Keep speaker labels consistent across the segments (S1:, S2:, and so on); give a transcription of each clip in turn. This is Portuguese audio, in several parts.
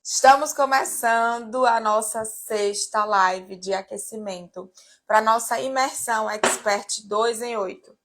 S1: Estamos começando a nossa sexta live de aquecimento para nossa imersão Expert 2 em 8.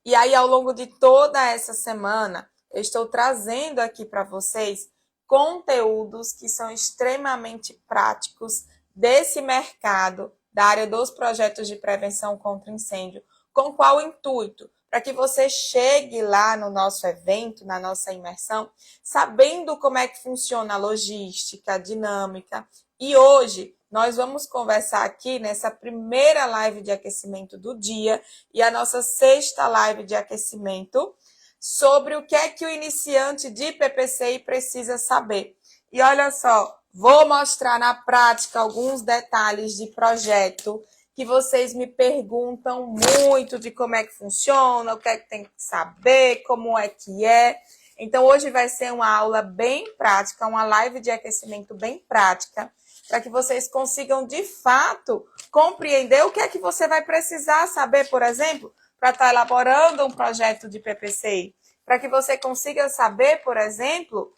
S1: E aí, ao longo de toda essa semana, eu estou trazendo aqui para vocês conteúdos que são extremamente práticos desse mercado, da área dos projetos de prevenção contra incêndio. Com qual intuito? Para que você chegue lá no nosso evento, na nossa imersão, sabendo como é que funciona a logística, a dinâmica. E hoje nós vamos conversar aqui nessa primeira live de aquecimento do dia e a nossa sexta live de aquecimento sobre o que é que o iniciante de PPCI precisa saber. E olha só, vou mostrar na prática alguns detalhes de projeto que vocês me perguntam muito de como é que funciona, o que é que tem que saber, como é que é. Então, hoje vai ser uma aula bem prática, uma live de aquecimento bem prática, para que vocês consigam, de fato, compreender o que é que você vai precisar saber, por exemplo, para estar elaborando um projeto de PPCI. Para que você consiga saber, por exemplo,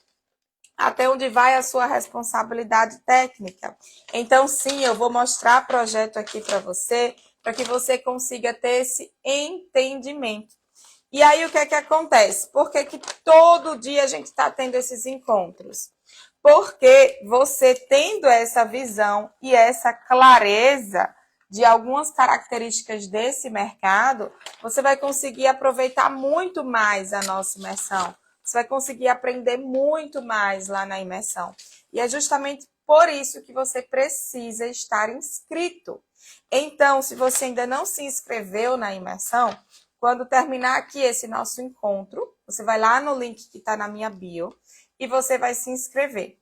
S1: até onde vai a sua responsabilidade técnica. Então, sim, eu vou mostrar projeto aqui para que você consiga ter esse entendimento. E aí, o que é que acontece? Por que todo dia a gente está tendo esses encontros? Porque você tendo essa visão e essa clareza de algumas características desse mercado, você vai conseguir aproveitar muito mais a nossa imersão. Você vai conseguir aprender muito mais lá na imersão. E é justamente por isso que você precisa estar inscrito. Então, se você ainda não se inscreveu na imersão, quando terminar aqui esse nosso encontro, você vai lá no link que está na minha bio e você vai se inscrever.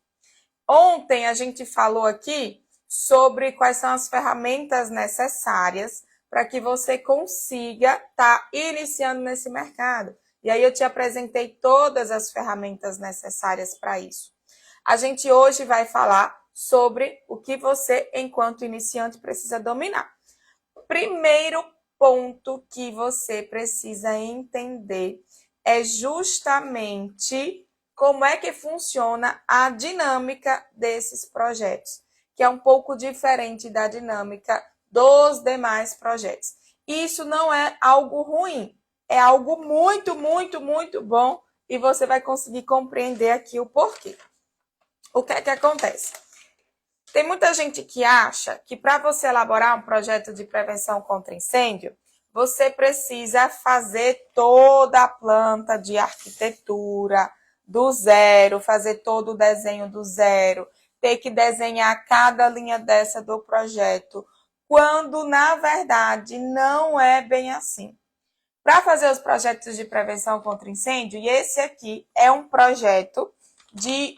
S1: Ontem a gente falou aqui sobre quais são as ferramentas necessárias para que você consiga estar iniciando nesse mercado. E aí eu te apresentei todas as ferramentas necessárias para isso. A gente hoje vai falar sobre o que você, enquanto iniciante, precisa dominar. Primeiro ponto que você precisa entender é justamente como é que funciona a dinâmica desses projetos, que é um pouco diferente da dinâmica dos demais projetos. Isso não é algo ruim, é algo muito, muito, muito bom e você vai conseguir compreender aqui o porquê. O que é que acontece? Tem muita gente que acha que para você elaborar um projeto de prevenção contra incêndio, você precisa fazer toda a planta de arquitetura do zero, fazer todo o desenho do zero, ter que desenhar cada linha dessa do projeto, quando na verdade não é bem assim. Para fazer os projetos de prevenção contra incêndio, e esse aqui é um projeto de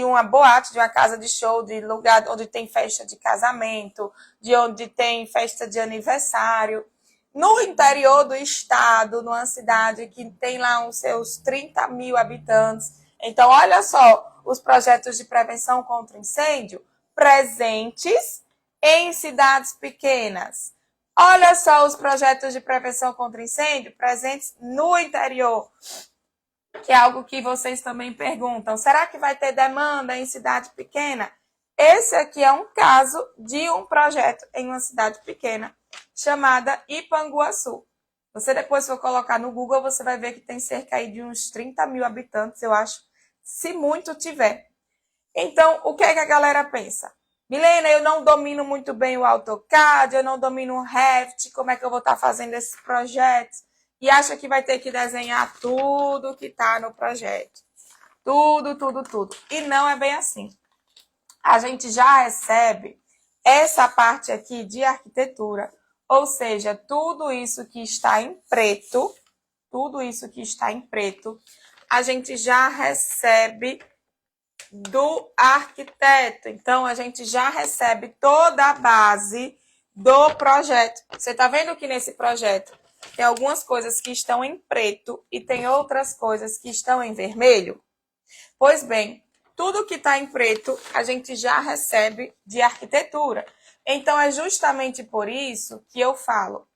S1: uma boate, de uma casa de show, de lugar onde tem festa de casamento, de onde tem festa de aniversário, no interior do estado, numa cidade que tem lá os seus 30 mil habitantes. Então, olha só, os projetos de prevenção contra incêndio presentes em cidades pequenas. Olha só os projetos de prevenção contra incêndio presentes no interior, que é algo que vocês também perguntam. Será que vai ter demanda em cidade pequena? Esse aqui é um caso de um projeto em uma cidade pequena, chamada Ipanguaçu. Você depois, se for colocar no Google, você vai ver que tem cerca aí de uns 30 mil habitantes, eu acho, se muito tiver. Então, o que é que a galera pensa? Milena, eu não domino muito bem o AutoCAD, eu não domino o Revit, como é que eu vou estar fazendo esses projetos? E acha que vai ter que desenhar tudo que está no projeto. Tudo, tudo, tudo. E não é bem assim. A gente já recebe essa parte aqui de arquitetura, ou seja, tudo isso que está em preto, a gente já recebe do arquiteto. Então, a gente já recebe toda a base do projeto. Você está vendo que nesse projeto tem algumas coisas que estão em preto e tem outras coisas que estão em vermelho? Pois bem, tudo que está em preto a gente já recebe de arquitetura. Então, é justamente por isso que eu falo,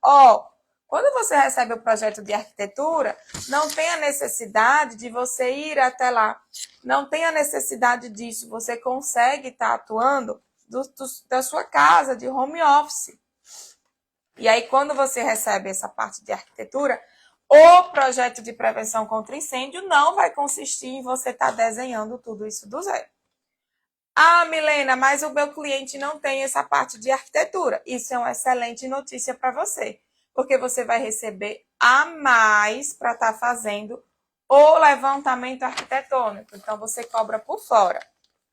S1: Quando você recebe o projeto de arquitetura, não tem a necessidade de você ir até lá. Não tem a necessidade disso. Você consegue estar atuando da sua casa, de home office. E aí, quando você recebe essa parte de arquitetura, o projeto de prevenção contra incêndio não vai consistir em você estar desenhando tudo isso do zero. Ah, Milena, mas o meu cliente não tem essa parte de arquitetura. Isso é uma excelente notícia para você, porque você vai receber a mais para estar fazendo o levantamento arquitetônico. Então, você cobra por fora,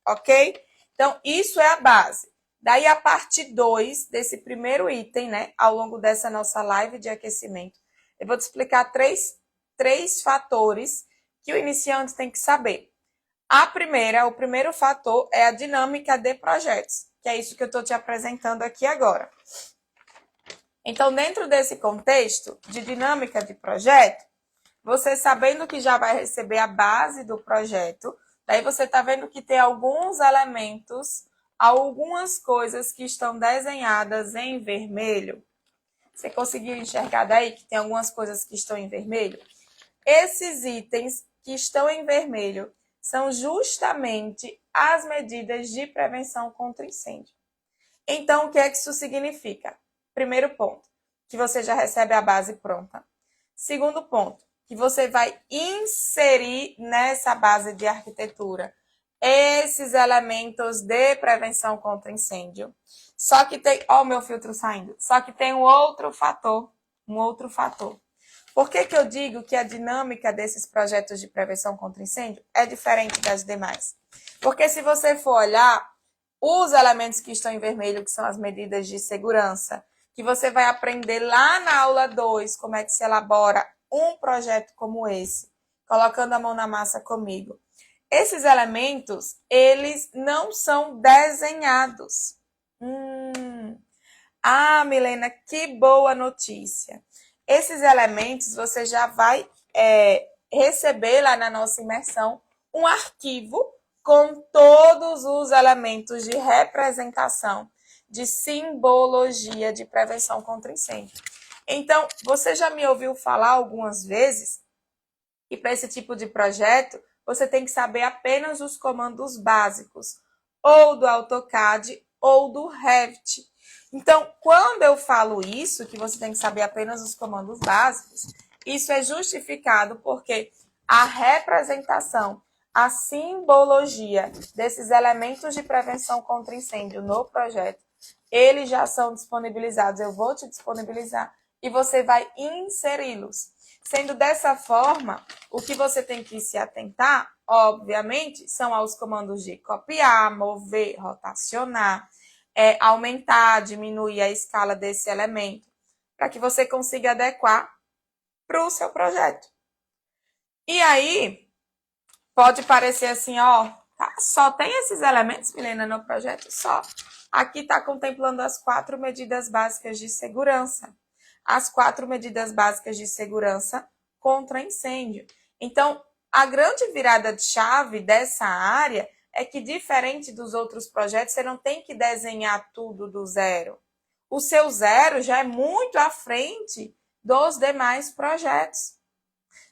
S1: ok? Então, isso é a base. Daí, a parte 2 desse primeiro item, né, ao longo dessa nossa live de aquecimento, eu vou te explicar três fatores que o iniciante tem que saber. O primeiro fator é a dinâmica de projetos, que é isso que eu estou te apresentando aqui agora. Então, dentro desse contexto de dinâmica de projeto, você sabendo que já vai receber a base do projeto, daí você está vendo que tem alguns elementos, algumas coisas que estão desenhadas em vermelho. Você conseguiu enxergar daí que tem algumas coisas que estão em vermelho? Esses itens que estão em vermelho são justamente as medidas de prevenção contra incêndio. Então, o que é que isso significa? Primeiro ponto, que você já recebe a base pronta. Segundo ponto, que você vai inserir nessa base de arquitetura esses elementos de prevenção contra incêndio. Só que tem, ó, o meu filtro saindo. Só que tem um outro fator. Por que eu digo que a dinâmica desses projetos de prevenção contra incêndio é diferente das demais? Porque se você for olhar os elementos que estão em vermelho, que são as medidas de segurança, que você vai aprender lá na aula 2 como é que se elabora um projeto como esse, colocando a mão na massa comigo. Esses elementos, eles não são desenhados. Ah, Milena, que boa notícia. Esses elementos você já vai receber lá na nossa imersão um arquivo com todos os elementos de representação, de simbologia de prevenção contra incêndio. Então, você já me ouviu falar algumas vezes que para esse tipo de projeto, você tem que saber apenas os comandos básicos, ou do AutoCAD ou do Revit. Então, quando eu falo isso, que você tem que saber apenas os comandos básicos, isso é justificado porque a representação, a simbologia desses elementos de prevenção contra incêndio no projeto, eles já são disponibilizados. Eu vou te disponibilizar e você vai inseri-los. Sendo dessa forma, o que você tem que se atentar, obviamente, são aos comandos de copiar, mover, rotacionar, aumentar, diminuir a escala desse elemento, para que você consiga adequar para o seu projeto. E aí, pode parecer assim, ó, tá, só tem esses elementos, Milena, no projeto? Só. Aqui está contemplando as 4 medidas básicas de segurança. As 4 medidas básicas de segurança contra incêndio. Então, a grande virada de chave dessa área é que, diferente dos outros projetos, você não tem que desenhar tudo do zero. O seu zero já é muito à frente dos demais projetos.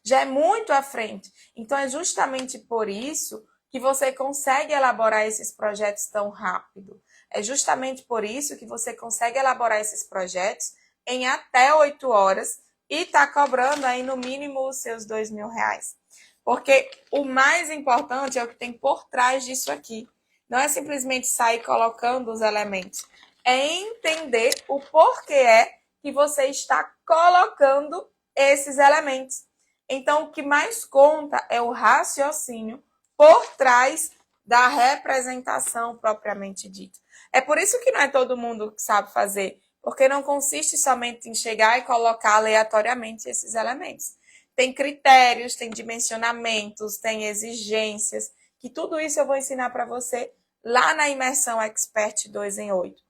S1: Já é muito à frente. Então, é justamente por isso que você consegue elaborar esses projetos tão rápido. É justamente por isso que você consegue elaborar esses projetos em até 8 horas e está cobrando aí no mínimo os seus R$2.000. Porque o mais importante é o que tem por trás disso aqui. Não é simplesmente sair colocando os elementos. É entender o porquê é que você está colocando esses elementos. Então, o que mais conta é o raciocínio por trás da representação propriamente dita. É por isso que não é todo mundo que sabe fazer, porque não consiste somente em chegar e colocar aleatoriamente esses elementos. Tem critérios, tem dimensionamentos, tem exigências, que tudo isso eu vou ensinar para você lá na imersão Expert 2 em 8.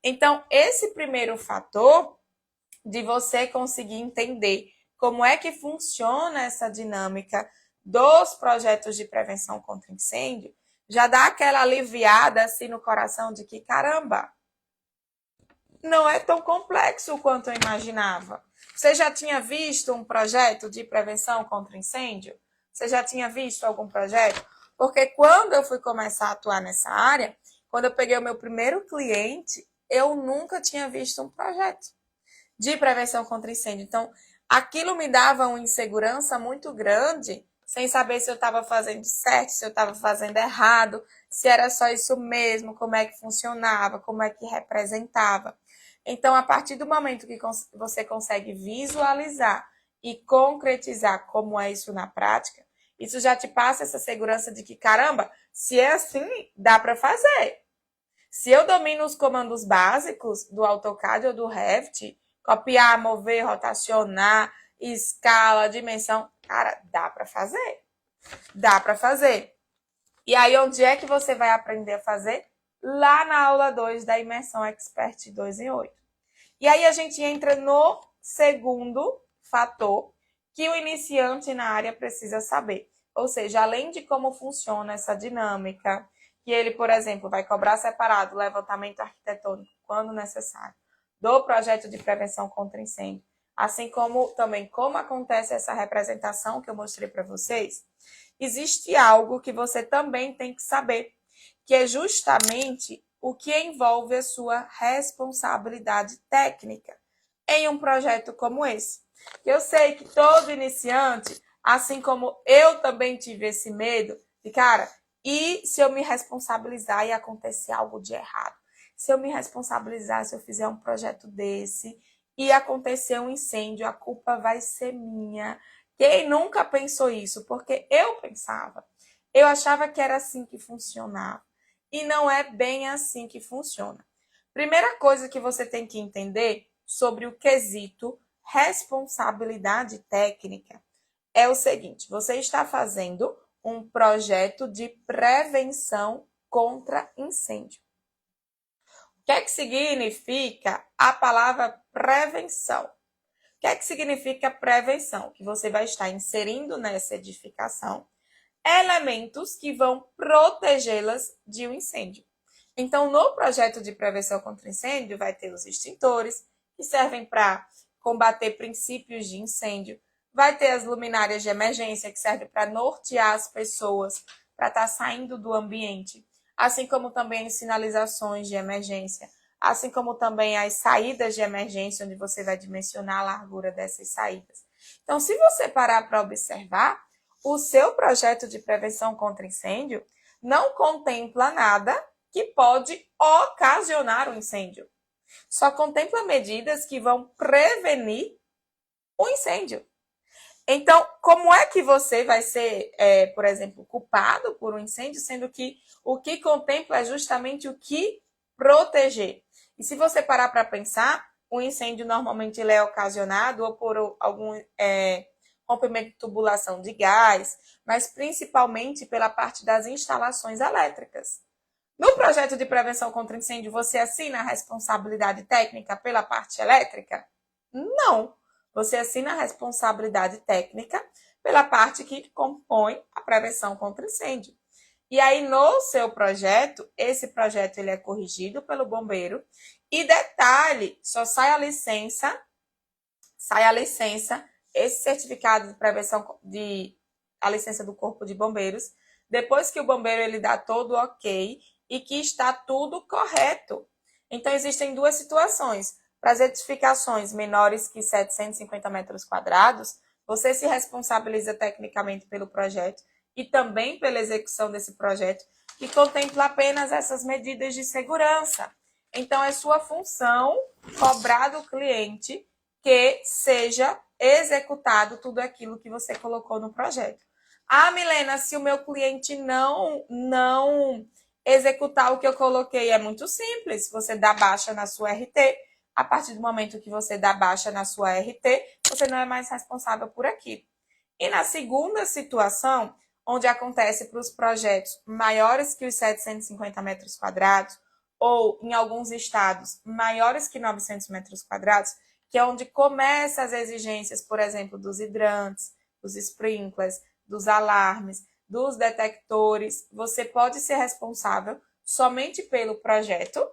S1: Então, esse primeiro fator de você conseguir entender como é que funciona essa dinâmica dos projetos de prevenção contra incêndio, já dá aquela aliviada assim no coração de que, caramba, não é tão complexo quanto eu imaginava. Você já tinha visto um projeto de prevenção contra incêndio? Você já tinha visto algum projeto? Porque quando eu fui começar a atuar nessa área, quando eu peguei o meu primeiro cliente, eu nunca tinha visto um projeto de prevenção contra incêndio. Então, aquilo me dava uma insegurança muito grande, sem saber se eu estava fazendo certo, se eu estava fazendo errado, se era só isso mesmo, como é que funcionava, como é que representava. Então, a partir do momento que você consegue visualizar e concretizar como é isso na prática, isso já te passa essa segurança de que, caramba, se é assim, dá para fazer. Se eu domino os comandos básicos do AutoCAD ou do Revit, copiar, mover, rotacionar, escala, dimensão, cara, dá para fazer. Dá para fazer. E aí, onde é que você vai aprender a fazer? Lá na aula 2 da Imersão Expert 2 em 8. E aí a gente entra no segundo fator que o iniciante na área precisa saber. Ou seja, além de como funciona essa dinâmica, que ele, por exemplo, vai cobrar separado o levantamento arquitetônico quando necessário, do projeto de prevenção contra incêndio, assim como também como acontece essa representação que eu mostrei para vocês, existe algo que você também tem que saber, que é justamente o que envolve a sua responsabilidade técnica em um projeto como esse. Eu sei que todo iniciante, assim como eu também tive esse medo de, cara, e se eu me responsabilizar e acontecer algo de errado? Se eu me responsabilizar, se eu fizer um projeto desse e acontecer um incêndio, a culpa vai ser minha. Quem nunca pensou isso? Porque eu pensava. Eu achava que era assim que funcionava. E não é bem assim que funciona. Primeira coisa que você tem que entender sobre o quesito responsabilidade técnica é o seguinte: você está fazendo um projeto de prevenção contra incêndio. O que é que significa a palavra prevenção? O que é que significa prevenção? Que você vai estar inserindo nessa edificação elementos que vão protegê-las de um incêndio. Então, no projeto de prevenção contra incêndio, vai ter os extintores, que servem para combater princípios de incêndio. Vai ter as luminárias de emergência, que servem para nortear as pessoas para estar saindo do ambiente. Assim como também as sinalizações de emergência. Assim como também as saídas de emergência, onde você vai dimensionar a largura dessas saídas. Então, se você parar para observar, o seu projeto de prevenção contra incêndio não contempla nada que pode ocasionar um incêndio. Só contempla medidas que vão prevenir o incêndio. Então, como é que você vai ser, por exemplo, culpado por um incêndio, sendo que o que contempla é justamente o que proteger? E se você parar para pensar, o incêndio normalmente ele é ocasionado ou por algum rompimento de tubulação de gás, mas principalmente pela parte das instalações elétricas. No projeto de prevenção contra incêndio, você assina a responsabilidade técnica pela parte elétrica? Não. Você assina a responsabilidade técnica pela parte que compõe a prevenção contra incêndio. E aí, no seu projeto, esse projeto ele é corrigido pelo bombeiro. E detalhe, só sai a licença, esse certificado de prevenção a licença do Corpo de Bombeiros, depois que o bombeiro ele dá todo o ok e que está tudo correto. Então, existem duas situações. Para as edificações menores que 750 metros quadrados, você se responsabiliza tecnicamente pelo projeto e também pela execução desse projeto, que contempla apenas essas medidas de segurança. Então, é sua função cobrar do cliente que seja executado tudo aquilo que você colocou no projeto. Ah, Milena, se o meu cliente não executar o que eu coloquei, é muito simples. Você dá baixa na sua RT. A partir do momento que você dá baixa na sua RT, você não é mais responsável por aquilo. E na segunda situação, onde acontece para os projetos maiores que os 750 metros quadrados, ou em alguns estados maiores que 900 metros quadrados, que é onde começam as exigências, por exemplo, dos hidrantes, dos sprinklers, dos alarmes, dos detectores, você pode ser responsável somente pelo projeto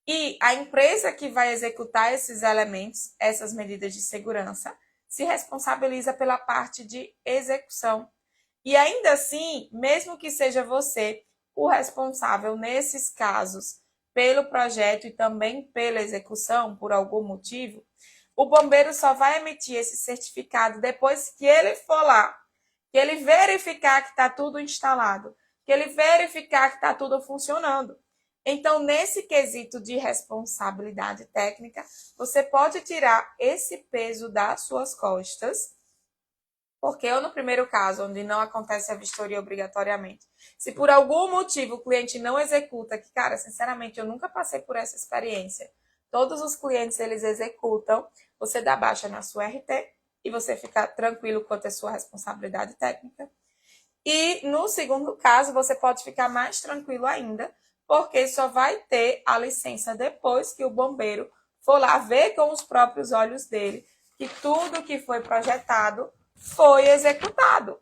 S1: E a empresa que vai executar esses elementos, essas medidas de segurança, se responsabiliza pela parte de execução. E ainda assim, mesmo que seja você o responsável nesses casos pelo projeto e também pela execução, por algum motivo, o bombeiro só vai emitir esse certificado depois que ele for lá, que ele verificar que está tudo instalado, que ele verificar que está tudo funcionando. Então, nesse quesito de responsabilidade técnica, você pode tirar esse peso das suas costas, porque eu, no primeiro caso, onde não acontece a vistoria obrigatoriamente, se por algum motivo o cliente não executa, que, cara, sinceramente, eu nunca passei por essa experiência, todos os clientes, eles executam, você dá baixa na sua RT e você fica tranquilo quanto à sua responsabilidade técnica. E no segundo caso, você pode ficar mais tranquilo ainda, porque só vai ter a licença depois que o bombeiro for lá ver com os próprios olhos dele que tudo que foi projetado foi executado.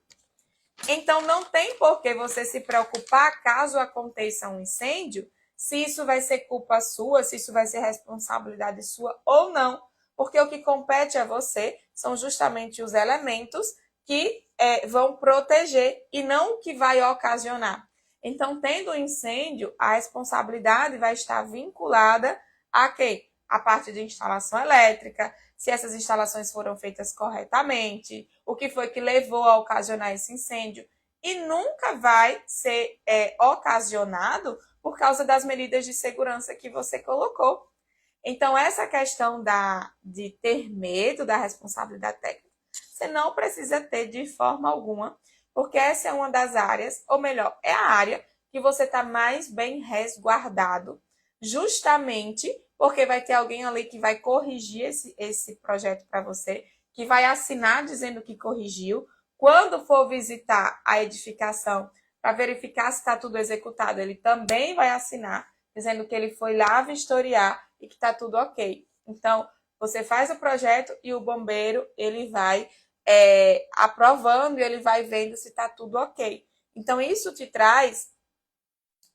S1: Então, não tem por que você se preocupar caso aconteça um incêndio, se isso vai ser culpa sua, se isso vai ser responsabilidade sua ou não, porque o que compete a você são justamente os elementos que vão proteger e não o que vai ocasionar. Então, tendo um incêndio, a responsabilidade vai estar vinculada a quê? A parte de instalação elétrica, se essas instalações foram feitas corretamente, o que foi que levou a ocasionar esse incêndio. E nunca vai ser ocasionado por causa das medidas de segurança que você colocou. Então, essa questão de ter medo da responsabilidade técnica, você não precisa ter de forma alguma, porque essa é uma das áreas, ou melhor, é a área que você está mais bem resguardado, justamente porque vai ter alguém ali que vai corrigir esse projeto para você, que vai assinar dizendo que corrigiu. Quando for visitar a edificação para verificar se está tudo executado, ele também vai assinar dizendo que ele foi lá vistoriar e que está tudo ok. Então, você faz o projeto e o bombeiro, ele vai aprovando e ele vai vendo se está tudo ok. Então, isso te traz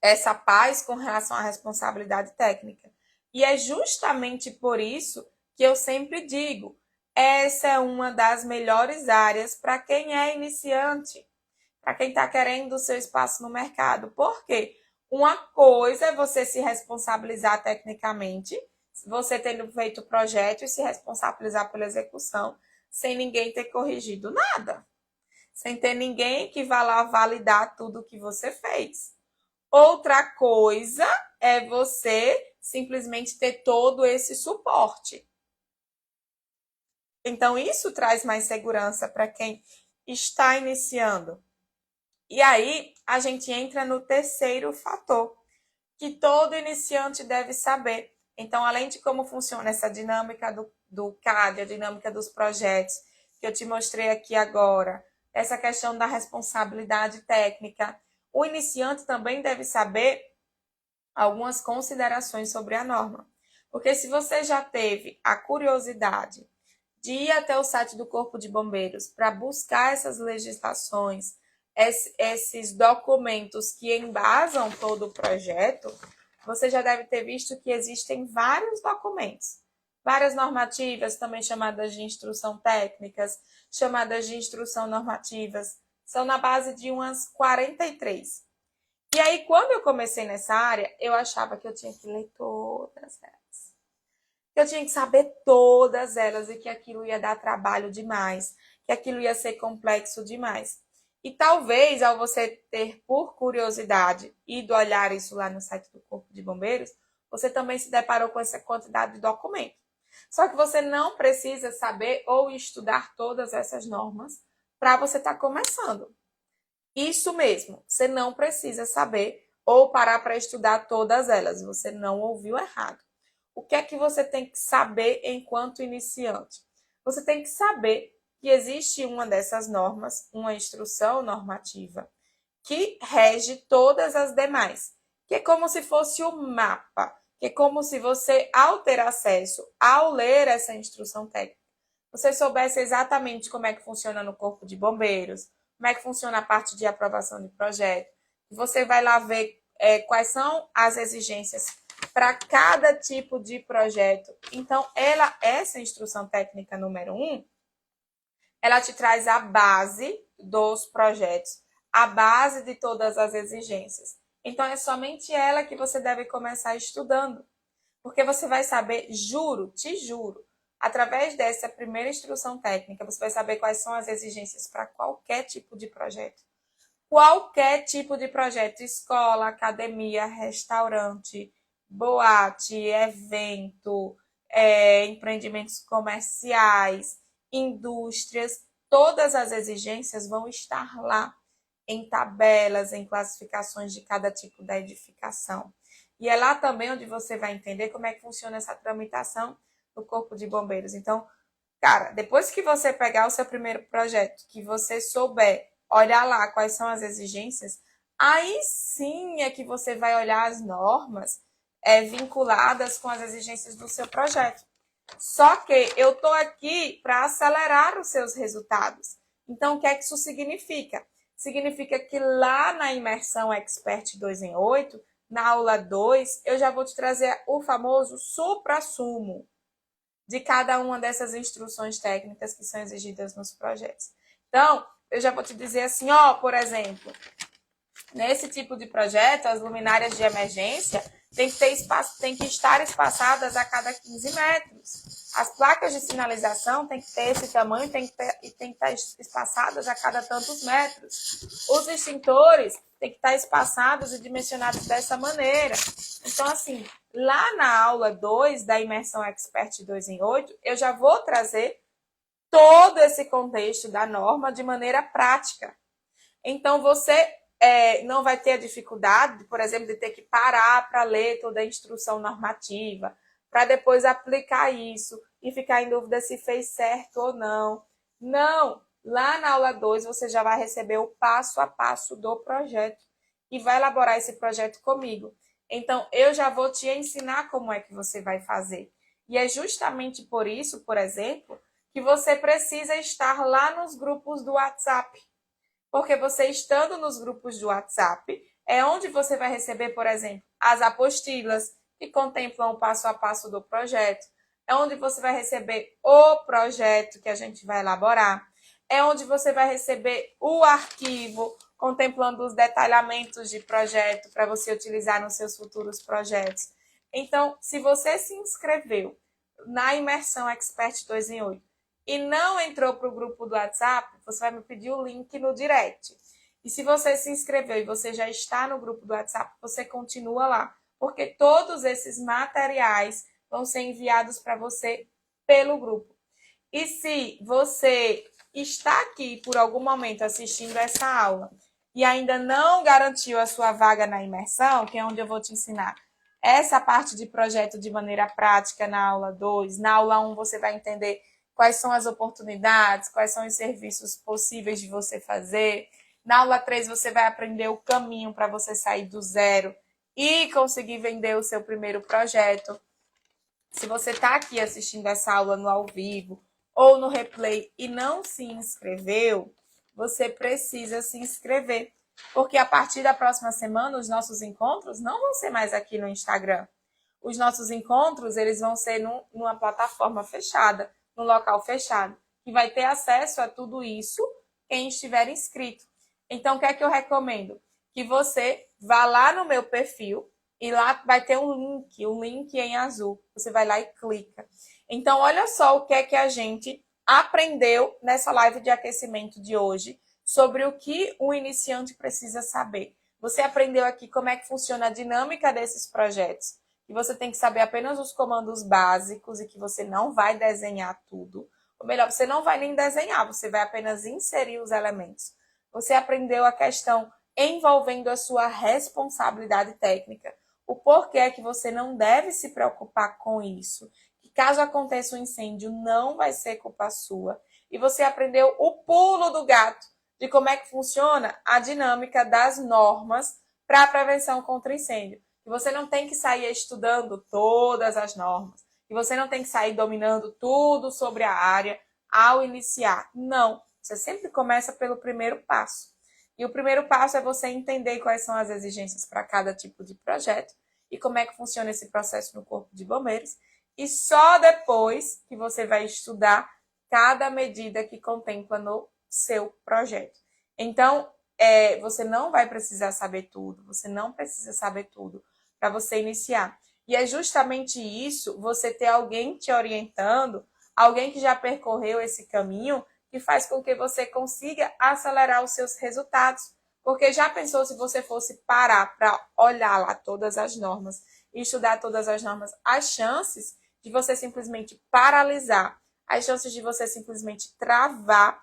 S1: essa paz com relação à responsabilidade técnica. E é justamente por isso que eu sempre digo, essa é uma das melhores áreas para quem é iniciante, para quem está querendo o seu espaço no mercado. Por quê? Uma coisa é você se responsabilizar tecnicamente, você tendo feito o projeto e se responsabilizar pela execução, sem ninguém ter corrigido nada, sem ter ninguém que vá lá validar tudo que você fez. Outra coisa é você simplesmente ter todo esse suporte. Então, isso traz mais segurança para quem está iniciando. E aí, a gente entra no terceiro fator, que todo iniciante deve saber. Então, além de como funciona essa dinâmica do CAD, a dinâmica dos projetos, que eu te mostrei aqui agora, essa questão da responsabilidade técnica, o iniciante também deve saber algumas considerações sobre a norma. Porque se você já teve a curiosidade de ir até o site do Corpo de Bombeiros para buscar essas legislações, esses documentos que embasam todo o projeto, você já deve ter visto que existem vários documentos, várias normativas, também chamadas de instrução técnicas, chamadas de instrução normativas, são na base de umas 43. E aí, quando eu comecei nessa área, eu achava que eu tinha que ler todas elas. Eu tinha que saber todas elas e que aquilo ia dar trabalho demais, que aquilo ia ser complexo demais. E talvez, ao você ter, por curiosidade, ido olhar isso lá no site do Corpo de Bombeiros, você também se deparou com essa quantidade de documento. Só que você não precisa saber ou estudar todas essas normas para você estar começando. Isso mesmo, você não precisa saber ou parar para estudar todas elas, você não ouviu errado. O que é que você tem que saber enquanto iniciante? Você tem que saber que existe uma dessas normas, uma instrução normativa, que rege todas as demais, que é como se fosse um mapa, que é como se você, ao ter acesso, ao ler essa instrução técnica, você soubesse exatamente como é que funciona no Corpo de Bombeiros, como é que funciona a parte de aprovação de projeto. Você vai lá ver quais são as exigências para cada tipo de projeto. Então, essa instrução técnica número 1, ela te traz a base dos projetos, a base de todas as exigências. Então, é somente ela que você deve começar estudando. Porque você vai saber, juro, te juro, através dessa primeira instrução técnica, você vai saber quais são as exigências para qualquer tipo de projeto. Qualquer tipo de projeto, escola, academia, restaurante, boate, evento, empreendimentos comerciais, indústrias, todas as exigências vão estar lá em tabelas, em classificações de cada tipo da edificação. E é lá também onde você vai entender como é que funciona essa tramitação do Corpo de Bombeiros. Então, cara, depois que você pegar o seu primeiro projeto, que você souber olhar lá quais são as exigências, aí sim é que você vai olhar as normas vinculadas com as exigências do seu projeto. Só que eu estou aqui para acelerar os seus resultados. Então, o que é que isso significa? Significa que lá na imersão Expert 2 em 8, na aula 2, eu já vou te trazer o famoso suprassumo de cada uma dessas instruções técnicas que são exigidas nos projetos. Então, eu já vou te dizer assim, ó, por exemplo, nesse tipo de projeto, as luminárias de emergência tem que estar espaçadas a cada 15 metros. As placas de sinalização tem que ter esse tamanho tem que estar espaçadas a cada tantos metros. Os extintores tem que estar espaçados e dimensionados dessa maneira. Então, assim, lá na aula 2 da Imersão Expert 2 em 8, eu já vou trazer todo esse contexto da norma de maneira prática. Então, você não vai ter a dificuldade, por exemplo, de ter que parar para ler toda a instrução normativa, para depois aplicar isso e ficar em dúvida se fez certo ou não. Não! Lá na aula 2 você já vai receber o passo a passo do projeto e vai elaborar esse projeto comigo. Então, eu já vou te ensinar como é que você vai fazer. E é justamente por isso, por exemplo, que você precisa estar lá nos grupos do WhatsApp. Porque você estando nos grupos do WhatsApp, é onde você vai receber, por exemplo, as apostilas que contemplam o passo a passo do projeto. É onde você vai receber o projeto que a gente vai elaborar. É onde você vai receber o arquivo contemplando os detalhamentos de projeto para você utilizar nos seus futuros projetos. Então, se você se inscreveu na Imersão Expert 2 em 8 e não entrou para o grupo do WhatsApp, você vai me pedir o link no direct. E se você se inscreveu e você já está no grupo do WhatsApp, você continua lá, porque todos esses materiais vão ser enviados para você pelo grupo. E se você está aqui por algum momento assistindo essa aula e ainda não garantiu a sua vaga na imersão, que é onde eu vou te ensinar essa parte de projeto de maneira prática na aula 2, na aula 1 você vai entender quais são as oportunidades, quais são os serviços possíveis de você fazer. Na aula 3 você vai aprender o caminho para você sair do zero e conseguir vender o seu primeiro projeto. Se você está aqui assistindo essa aula no ao vivo ou no replay e não se inscreveu, você precisa se inscrever. Porque a partir da próxima semana, os nossos encontros não vão ser mais aqui no Instagram. Os nossos encontros, eles vão ser numa plataforma fechada, num local fechado, que vai ter acesso a tudo isso quem estiver inscrito. Então, o que é que eu recomendo? Que você vá lá no meu perfil e lá vai ter um link em azul. Você vai lá e clica. Então, olha só o que é que a gente aprendeu nessa live de aquecimento de hoje sobre o que o iniciante precisa saber. Você aprendeu aqui como é que funciona a dinâmica desses projetos, que você tem que saber apenas os comandos básicos e que você não vai desenhar tudo. Ou melhor, você não vai nem desenhar, você vai apenas inserir os elementos. Você aprendeu a questão envolvendo a sua responsabilidade técnica. O porquê que você não deve se preocupar com isso. Que caso aconteça um incêndio, não vai ser culpa sua. E você aprendeu o pulo do gato, de como é que funciona a dinâmica das normas para a prevenção contra incêndio. Que você não tem que sair estudando todas as normas. Que você não tem que sair dominando tudo sobre a área ao iniciar. Não. Você sempre começa pelo primeiro passo. E o primeiro passo é você entender quais são as exigências para cada tipo de projeto e como é que funciona esse processo no Corpo de Bombeiros. E só depois que você vai estudar cada medida que contempla no seu projeto. Então, você não vai precisar saber tudo, você não precisa saber tudo para você iniciar. E é justamente isso, você ter alguém te orientando, alguém que já percorreu esse caminho, que faz com que você consiga acelerar os seus resultados. Porque já pensou se você fosse parar para olhar lá todas as normas e estudar todas as normas, as chances de você simplesmente paralisar, as chances de você simplesmente travar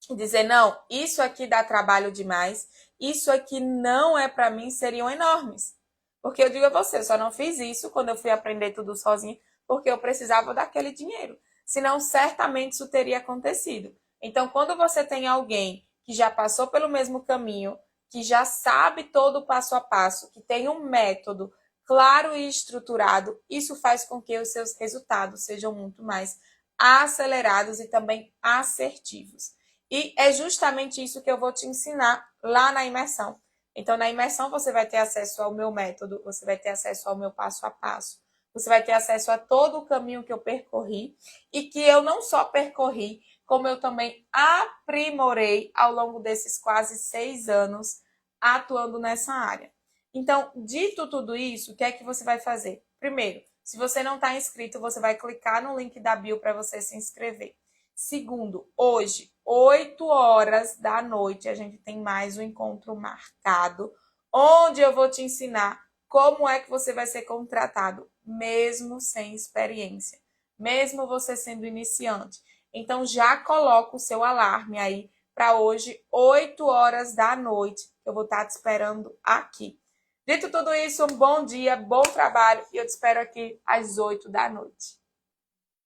S1: e dizer, não, isso aqui dá trabalho demais, isso aqui não é para mim, seriam enormes. Porque eu digo a você, eu só não fiz isso quando eu fui aprender tudo sozinha, porque eu precisava daquele dinheiro. Senão, certamente isso teria acontecido. Então, quando você tem alguém que já passou pelo mesmo caminho, que já sabe todo o passo a passo, que tem um método claro e estruturado, isso faz com que os seus resultados sejam muito mais acelerados e também assertivos. E é justamente isso que eu vou te ensinar lá na imersão. Então, na imersão, você vai ter acesso ao meu método, você vai ter acesso ao meu passo a passo, você vai ter acesso a todo o caminho que eu percorri e que eu não só percorri, como eu também aprimorei ao longo desses quase 6 anos atuando nessa área. Então, dito tudo isso, o que é que você vai fazer? Primeiro, se você não está inscrito, você vai clicar no link da bio para você se inscrever. Segundo, hoje, 8 horas da noite, a gente tem mais um encontro marcado, onde eu vou te ensinar como é que você vai ser contratado, mesmo sem experiência, mesmo você sendo iniciante. Então, já coloca o seu alarme aí para hoje, 8 horas da noite, que eu vou estar te esperando aqui. Dito tudo isso, um bom dia, bom trabalho e eu te espero aqui às 8 da noite.